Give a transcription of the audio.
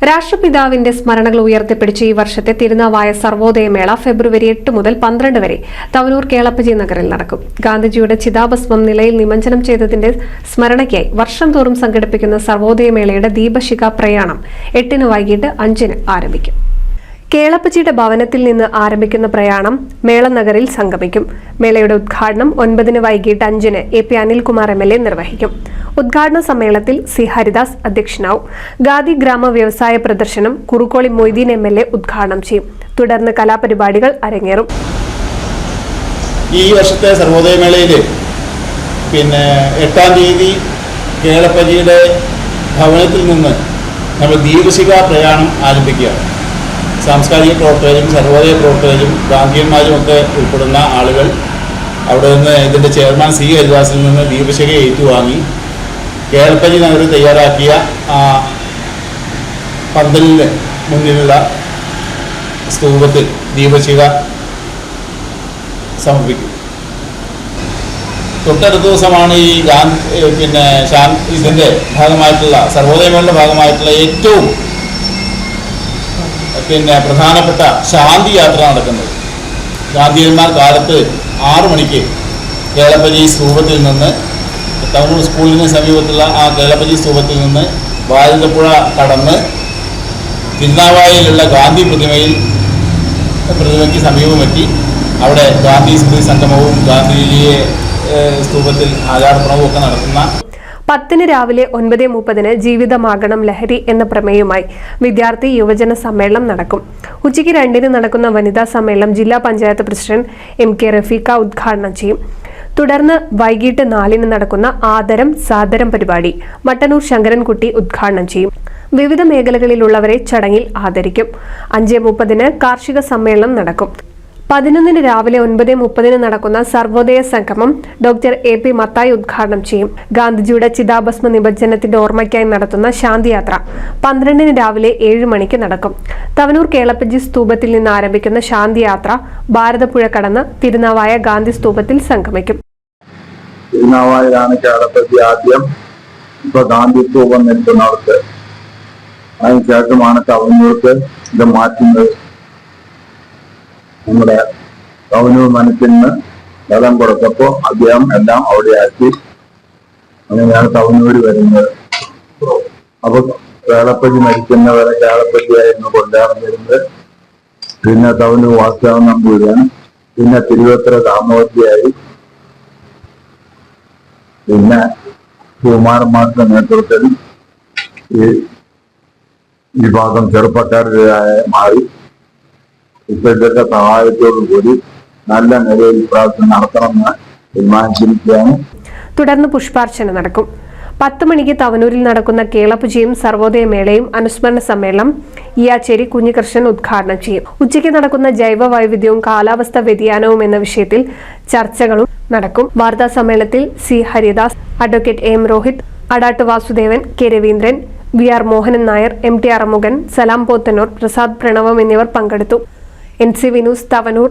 രാഷ്ട്രപിതാവിന്റെ സ്മരണകൾ ഉയർത്തിപ്പിടിച്ച് ഈ വർഷത്തെ തിരുനാവായ സർവോദയമേള ഫെബ്രുവരി 8 മുതൽ 12 വരെ തവനൂർ കേളപ്പജി നഗറിൽ നടക്കും. ഗാന്ധിജിയുടെ ചിതാഭസ്മം നിലയിൽ നിമജ്ജനം ചെയ്തതിന്റെ സ്മരണയ്ക്കായി വർഷം തോറും സംഘടിപ്പിക്കുന്ന സർവോദയമേളയുടെ ദീപശിഖാ പ്രയാണം 8 വൈകിട്ട് 5 ആരംഭിക്കും. കേളപ്പജിയുടെ ഭവനത്തിൽ നിന്ന് ആരംഭിക്കുന്ന പ്രയാണം മേളനഗറിൽ സംഗമിക്കും. മേളയുടെ ഉദ്ഘാടനം 9 വൈകിട്ട് 5 AP അനിൽകുമാർ MLA നിർവഹിക്കും. ഉദ്ഘാടന സമ്മേളനത്തിൽ C ഹരിദാസ് അധ്യക്ഷനാവും. ഗാന്ധി ഗ്രാമ വ്യവസായ പ്രദർശനം കുറുക്കോളി മൊയ്തീൻ MLA ഉദ്ഘാടനം ചെയ്യും. തുടർന്ന് കലാപരിപാടികൾ അരങ്ങേറും. ഈ വർഷത്തെ സർവോദയമേളയിൽ 8-ാം തീയതി കേളപ്പജിയുടെ ഭവനത്തിൽ നിന്ന് നമ്മൾ ദീപശിഖാ പ്രയാണം ആരംഭിക്കുകയാണ്. സാംസ്കാരിക പ്രവർത്തകരും സർവോദയ പ്രവർത്തകരും ഗാന്ധിയന്മാരും ഒക്കെ ഉൾപ്പെടുന്ന ആളുകൾ അവിടെ നിന്ന് ഇതിൻ്റെ ചെയർമാൻ C ഹരിദാസിൽ നിന്ന് ദീപശിഖ ഏറ്റുവാങ്ങി കേളപ്പജി നഗറിൽ തയ്യാറാക്കിയ പന്തലിന് മുന്നിലുള്ള സ്തൂപത്തിൽ ദീപശിഖ സമർപ്പിക്കും. തൊട്ടടുത്ത ദിവസമാണ് ഈ ഇതിൻ്റെ ഭാഗമായിട്ടുള്ള സർവോദയമേളയുടെ ഭാഗമായിട്ടുള്ള ഏറ്റവും പ്രധാനപ്പെട്ട ശാന്തി യാത്ര നടക്കുന്നത്. ഗാന്ധിയന്മാർ കാലത്ത് 6 മണിക്ക് കേളപ്പജി സ്തൂപത്തിൽ നിന്ന് തവനൂർ സ്കൂളിന് സമീപത്തുള്ള ആ കേളപ്പജി സ്തൂപത്തിൽ നിന്ന് ഭാരതപ്പുഴ കടന്ന് തിരുനാവായയിലുള്ള ഗാന്ധി പ്രതിമയ്ക്ക് സമീപമെത്തി അവിടെ ഗാന്ധി സ്മൃതി സംഗമവും ഗാന്ധിജിയെ സ്തൂപത്തിൽ ആചാർപ്പണവും ഒക്കെ നടത്തുന്ന 10 രാവിലെ 9:30 ജീവിതമാകണം ലഹരി എന്ന പ്രമേയവുമായി വിദ്യാർത്ഥി യുവജന സമ്മേളനം നടക്കും. ഉച്ചയ്ക്ക് 2 നടക്കുന്ന വനിതാ സമ്മേളനം ജില്ലാ പഞ്ചായത്ത് പ്രസിഡന്റ് MK റഫീഖ ഉദ്ഘാടനം ചെയ്യും. തുടർന്ന് വൈകിട്ട് 4 നടക്കുന്ന ആദരം സാദരം പരിപാടി മട്ടന്നൂർ ശങ്കരൻകുട്ടി ഉദ്ഘാടനം ചെയ്യും. വിവിധ മേഖലകളിലുള്ളവരെ ചടങ്ങിൽ ആദരിക്കും. 5:30 കാർഷിക സമ്മേളനം നടക്കും. 11 രാവിലെ 9:30 നടക്കുന്ന സർവോദയ സംഗമം ഡോക്ടർ AP മത്തായി ഉദ്ഘാടനം ചെയ്യും. ഗാന്ധിജിയുടെ ചിതാഭസ്മ നിമജ്ജനത്തിന്റെ ഓർമ്മയ്ക്കായി നടത്തുന്ന ശാന്തിയാത്ര 12 രാവിലെ 7 മണിക്ക് നടക്കും. തവനൂർ കേളപ്പജി സ്തൂപത്തിൽ നിന്ന് ആരംഭിക്കുന്ന ശാന്തിയാത്ര ഭാരതപ്പുഴ കടന്ന് തിരുനാവായ ഗാന്ധി സ്തൂപത്തിൽ സംഗമിക്കും. തിരുനാവായാണ് കേളപ്പജി ആദ്യം, ഇപ്പൊ ഗാന്ധി സ്തൂപം നിൽക്കുന്നിടത്ത്. അതിനുശേഷമാണ് തവനൂർക്ക് ഇത് മാറ്റുന്നത്. നമ്മുടെ തവനൂർ മനസ്സിന് വെള്ളം കൊടുത്തപ്പോൾ അദ്ദേഹം എല്ലാം അവിടെയാക്കി. അങ്ങനെയാണ് തവനൂര് വരുന്നത്. അപ്പൊ കേളപ്പജി മരിക്കുന്നവരെ കേളപ്പജിയായിരുന്നു കൊണ്ടുവരുന്നത്. പിന്നെ തവനൂർ വാസുദേവൻ നമ്പൂതിരിയാണ്. പിന്നെ തിരുവത്ര രാമോജിയായി. പിന്നെ കുമാരന്മാരുടെ നേതൃത്വത്തിൽ ഈ വിഭാഗം ചെറുപ്പക്കാരുടെ മാറി. ഇപ്പോഴത്തെ സഹായത്തോടുകൂടി നല്ല നിലയിൽ പ്രാർത്ഥന നടത്തണമെന്ന് തീരുമാനിച്ചിരിക്കുകയാണ്. തുടർന്ന് പുഷ്പാർച്ചന നടക്കും. 10 മണിക്ക് തവനൂരിൽ നടക്കുന്ന കേളപ്പജിയും സർവോദയ മേളയും അനുസ്മരണ സമ്മേളനം ഇയാച്ചേരി കുഞ്ഞികൃഷ്ണൻ ഉദ്ഘാടനം ചെയ്യും. ഉച്ചയ്ക്ക് നടക്കുന്ന ജൈവ വൈവിധ്യവും കാലാവസ്ഥാ വ്യതിയാനവും എന്ന വിഷയത്തിൽ ചർച്ചകളും നടക്കും. വാർത്താ സമ്മേളനത്തിൽ C Haridas, advocate M Rohit, Adatt Vasudevan, K Raveendran, VR Mohanan Nair, MT Arumukhan, Salam Pothannur, Prasad Pranavam എന്നിവർ പങ്കെടുത്തു. NCV news Thavanur.